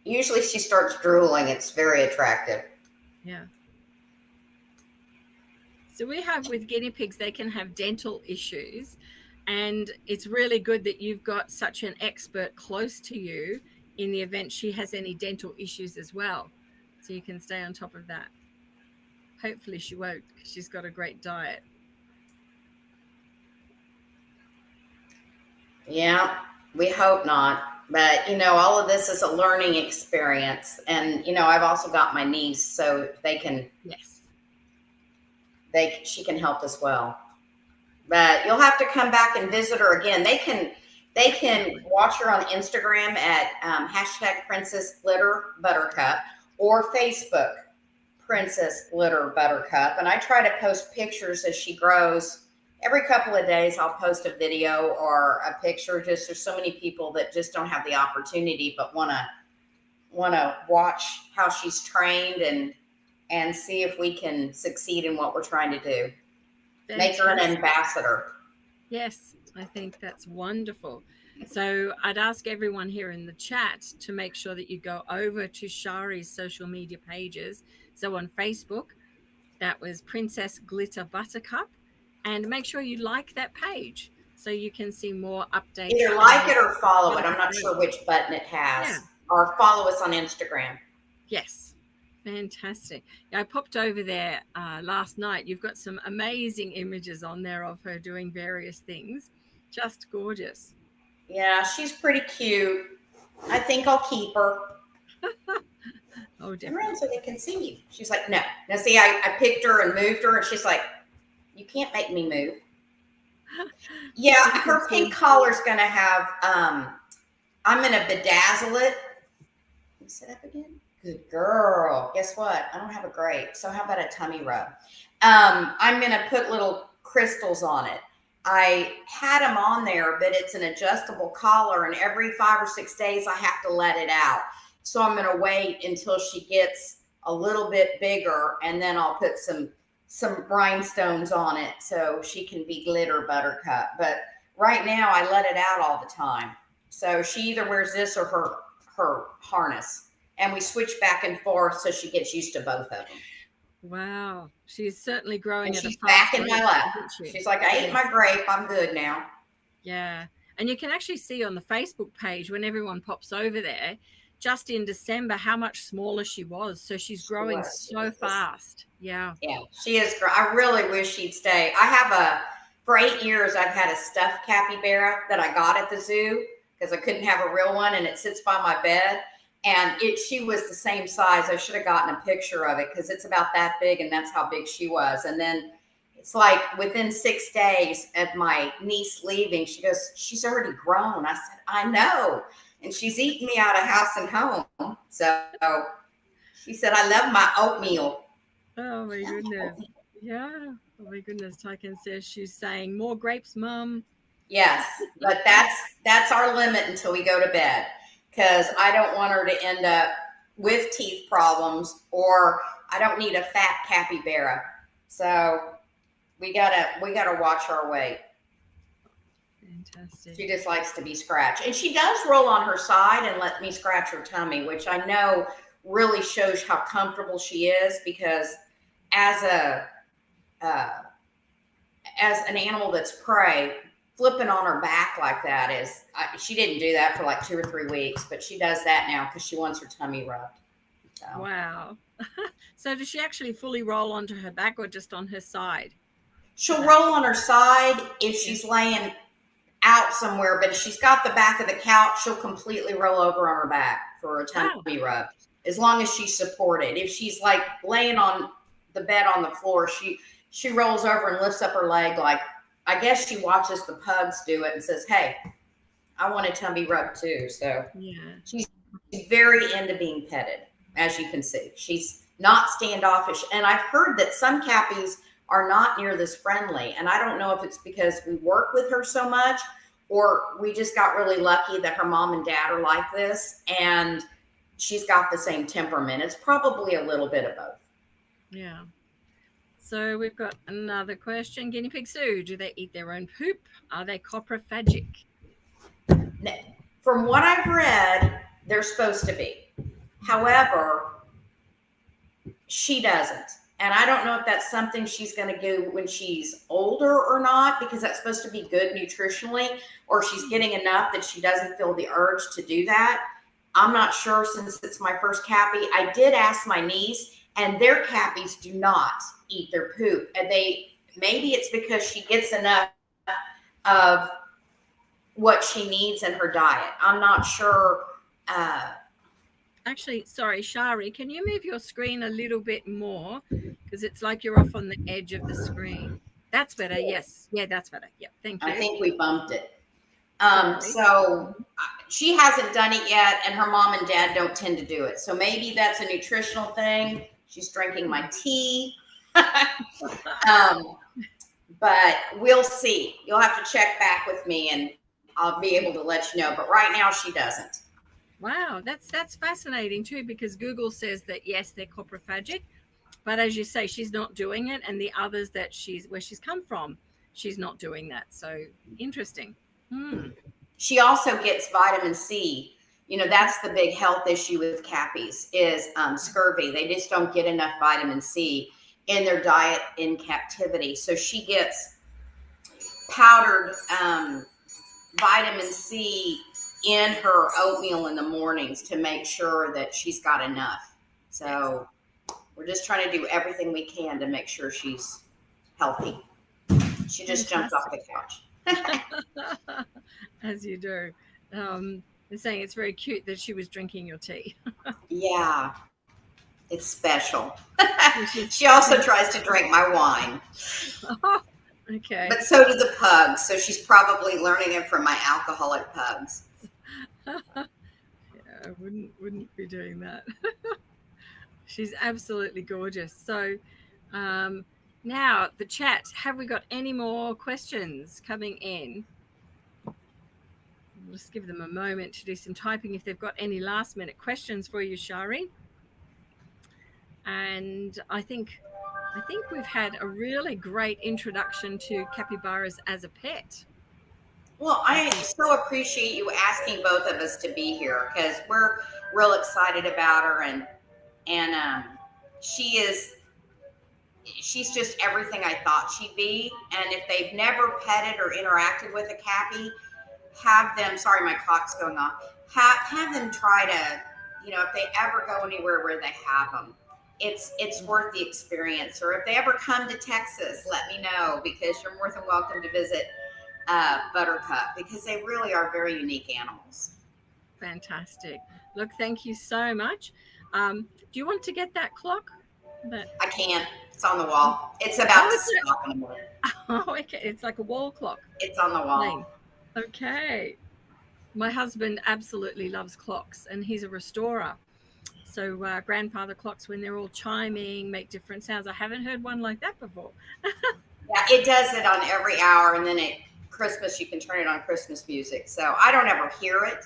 Speaker 2: Usually she starts drooling. It's very attractive.
Speaker 1: Yeah. So we have with guinea pigs, they can have dental issues. And it's really good that you've got such an expert close to you in the event she has any dental issues as well. So you can stay on top of that. Hopefully she won't, because she's got a great diet.
Speaker 2: Yeah, we hope not. But, you know, all of this is a learning experience. And, you know, I've also got my niece, so
Speaker 1: Yes.
Speaker 2: she can help as well. But you'll have to come back and visit her again. They can watch her on Instagram at hashtag Princess Glitter Buttercup or Facebook Princess Glitter Buttercup. And I try to post pictures as she grows. Every couple of days, I'll post a video or a picture. Just there's so many people that just don't have the opportunity, but want to watch how she's trained and see if we can succeed in what we're trying to do. Make her an ambassador.
Speaker 1: Yes, I think that's wonderful. So I'd ask everyone here in the chat to make sure that you go over to Shari's social media pages. So on Facebook, that was Princess Glitter Buttercup. And make sure you like that page so you can see more updates.
Speaker 2: Either like it or follow it. I'm not sure which button it has. Yeah. Or follow us on Instagram.
Speaker 1: Yes. Fantastic. I popped over there last night. You've got some amazing images on there of her doing various things. Just gorgeous.
Speaker 2: Yeah, she's pretty cute. I think I'll keep her.
Speaker 1: Oh,
Speaker 2: definitely. Around so they can see you. She's like, no. Now, see, I picked her and moved her, and she's like, you can't make me move. Yeah, her pink collar's going to have, I'm going to bedazzle it. Can you sit up again? Good girl. Guess what? I don't have a grape. So how about a tummy rub? I'm going to put little crystals on it. I had them on there, but it's an adjustable collar, and every 5 or 6 days I have to let it out. So I'm going to wait until she gets a little bit bigger, and then I'll put some rhinestones on it so she can be glitter buttercup. But right now I let it out all the time. So she either wears this or her harness, and we switch back and forth so she gets used to both of them.
Speaker 1: Wow, she's certainly growing.
Speaker 2: And she's back in my lap. She's like, I ate my grape. I'm good now.
Speaker 1: Yeah, and you can actually see on the Facebook page when everyone pops over there, just in December, how much smaller she was. So she's growing so fast. Yeah.
Speaker 2: Yeah, she is. I really wish she'd stay. For 8 years, I've had a stuffed capybara that I got at the zoo because I couldn't have a real one, and it sits by my bed. And she was the same size. I should have gotten a picture of it because it's about that big, and that's how big she was. And then it's like within 6 days of my niece leaving, she goes, she's already grown. I said, I know. And she's eating me out of house and home. So she said, I love my oatmeal.
Speaker 1: Oh, my goodness. Yeah. Oh, my goodness. Tyken says she's saying, more grapes, Mom.
Speaker 2: Yes, but that's our limit until we go to bed. Because I don't want her to end up with teeth problems, or I don't need a fat capybara. So we gotta watch our weight.
Speaker 1: Fantastic.
Speaker 2: She just likes to be scratched. And she does roll on her side and let me scratch her tummy, which I know really shows how comfortable she is, because as a as an animal that's prey, flipping on her back like that is, she didn't do that for like 2 or 3 weeks, but she does that now because she wants her tummy rubbed. So.
Speaker 1: Wow. So does she actually fully roll onto her back or just on her side?
Speaker 2: She'll roll on her side if she's laying out somewhere, but if she's got the back of the couch, she'll completely roll over on her back for a tummy rub, as long as she's supported. If she's like laying on the bed on the floor, she rolls over and lifts up her leg, like, I guess she watches the pugs do it and says, hey, I want a tummy rub too. So
Speaker 1: Yeah.
Speaker 2: she's very into being petted, as you can see. She's not standoffish. And I've heard that some cappies are not near this friendly. And I don't know if it's because we work with her so much, or we just got really lucky that her mom and dad are like this, and she's got the same temperament. It's probably a little bit of both.
Speaker 1: Yeah. So we've got another question. Guinea pig Sue, do they eat their own poop? Are they coprophagic?
Speaker 2: From what I've read, they're supposed to be. However, she doesn't. And I don't know if that's something she's going to do when she's older or not, because that's supposed to be good nutritionally, or she's getting enough that she doesn't feel the urge to do that. I'm not sure, since it's my first cappy. I did ask my niece, and their cappies do not eat their poop. And maybe it's because she gets enough of what she needs in her diet. I'm not sure.
Speaker 1: Actually, sorry, Shari, can you move your screen a little bit more? Because it's like you're off on the edge of the screen. That's better. Yes. Yeah, that's better. Yeah, thank you.
Speaker 2: I think we bumped it. So she hasn't done it yet, and her mom and dad don't tend to do it. So maybe that's a nutritional thing. She's drinking my tea. But we'll see. You'll have to check back with me, and I'll be able to let you know. But right now, she doesn't.
Speaker 1: Wow, that's fascinating too, because Google says that yes, they're coprophagic, but as you say, she's not doing it, and the others that where she's come from, she's not doing that. So interesting.
Speaker 2: She also gets vitamin C. You know, that's the big health issue with cappies is scurvy. They just don't get enough vitamin C in their diet in captivity. So she gets powdered vitamin C in her oatmeal in the mornings to make sure that she's got enough. So we're just trying to do everything we can to make sure she's healthy. She just jumps off the couch.
Speaker 1: As you do. They're saying it's very cute that she was drinking your tea.
Speaker 2: Yeah, it's special. She also tries to drink my wine.
Speaker 1: Okay.
Speaker 2: But so do the pugs. So she's probably learning it from my alcoholic pugs.
Speaker 1: Yeah, I wouldn't be doing that. She's absolutely gorgeous. So now the chat, have we got any more questions coming in? We'll just give them a moment to do some typing if they've got any last minute questions for you, Shari. And I think we've had a really great introduction to capybaras as a pet.
Speaker 2: Well, I so appreciate you asking both of us to be here, because we're real excited about her, and she's just everything I thought she'd be. And if they've never petted or interacted with a cappy, have them. Sorry, my clock's going off. Have them try to, if they ever go anywhere where they have them, it's worth the experience. Or if they ever come to Texas, let me know, because you're more than welcome to visit Buttercup, because they really are very unique animals.
Speaker 1: Fantastic. Look, thank you so much. Do you want to get that clock?
Speaker 2: I can't. It's on the wall. It's about to stop in a minute.
Speaker 1: Oh, okay. It's like a wall clock.
Speaker 2: It's on the wall.
Speaker 1: Okay. My husband absolutely loves clocks, and he's a restorer. So grandfather clocks, when they're all chiming, make different sounds. I haven't heard one like that before.
Speaker 2: Yeah, it does it on every hour, and then at Christmas you can turn it on Christmas music. So I don't ever hear it,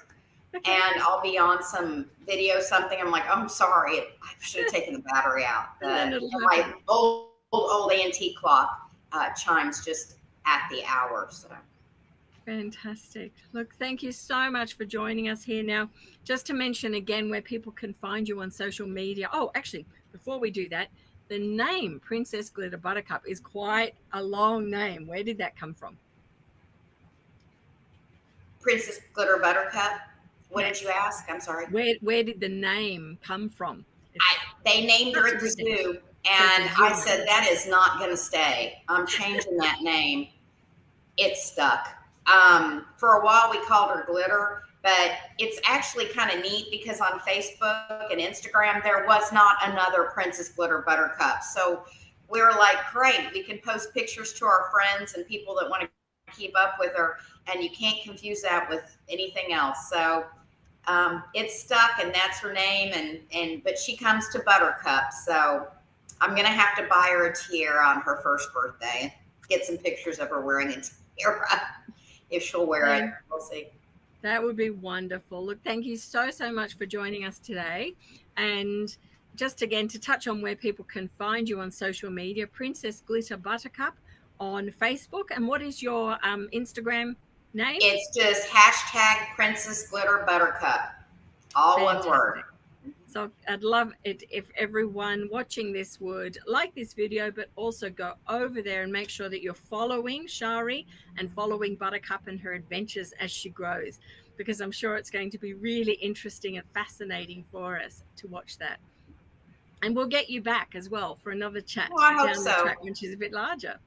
Speaker 2: and I'll be on some video, something. I'm like, oh, I'm sorry, I should have taken the battery out. My old antique clock chimes just at the hour. So
Speaker 1: Fantastic. Look, thank you so much for joining us here. Now, just to mention again where people can find you on social media. Oh, actually, before we do that, the name Princess Glitter Buttercup is quite a long name. Where did that come from?
Speaker 2: Princess Glitter Buttercup. What
Speaker 1: Yes.
Speaker 2: did you ask? I'm sorry.
Speaker 1: Where did the name come from?
Speaker 2: They named her at the zoo, and I said, that is not going to stay. I'm changing that name. It stuck. For a while, we called her Glitter, but it's actually kind of neat because on Facebook and Instagram, there was not another Princess Glitter Buttercup. So we were like, great, we can post pictures to our friends and people that want to keep up with her, and you can't confuse that with anything else. So it stuck, and that's her name. But she comes to Buttercup, so I'm gonna have to buy her a tiara on her first birthday. Get some pictures of her wearing a tiara if she'll wear it. We'll see.
Speaker 1: That would be wonderful. Look, thank you so much for joining us today. And just again to touch on where people can find you on social media, Princess Glitter Buttercup on Facebook. And what is your Instagram name?
Speaker 2: It's just hashtag Princess Glitter Buttercup. All
Speaker 1: Fantastic.
Speaker 2: one word.
Speaker 1: So I'd love it if everyone watching this would like this video, but also go over there and make sure that you're following Shari and following Buttercup and her adventures as she grows, because I'm sure it's going to be really interesting and fascinating for us to watch that. And we'll get you back as well for another chat
Speaker 2: Well, I hope
Speaker 1: down the
Speaker 2: so.
Speaker 1: track when she's a bit larger.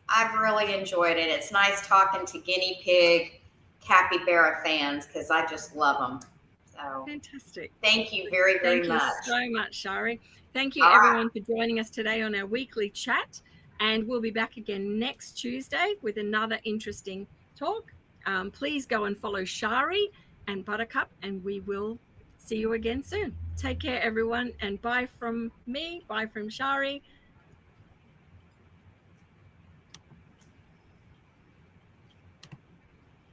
Speaker 2: I've really enjoyed it. It's nice talking to guinea pig, capybara fans because I just love them. So
Speaker 1: fantastic.
Speaker 2: Thank you very, very much.
Speaker 1: Thank you so much, Shari. Thank you, everyone, for joining us today on our weekly chat. And we'll be back again next Tuesday with another interesting talk. Please go and follow Shari and Buttercup, and we will see you again soon. Take care, everyone. And bye from me, bye from Shari.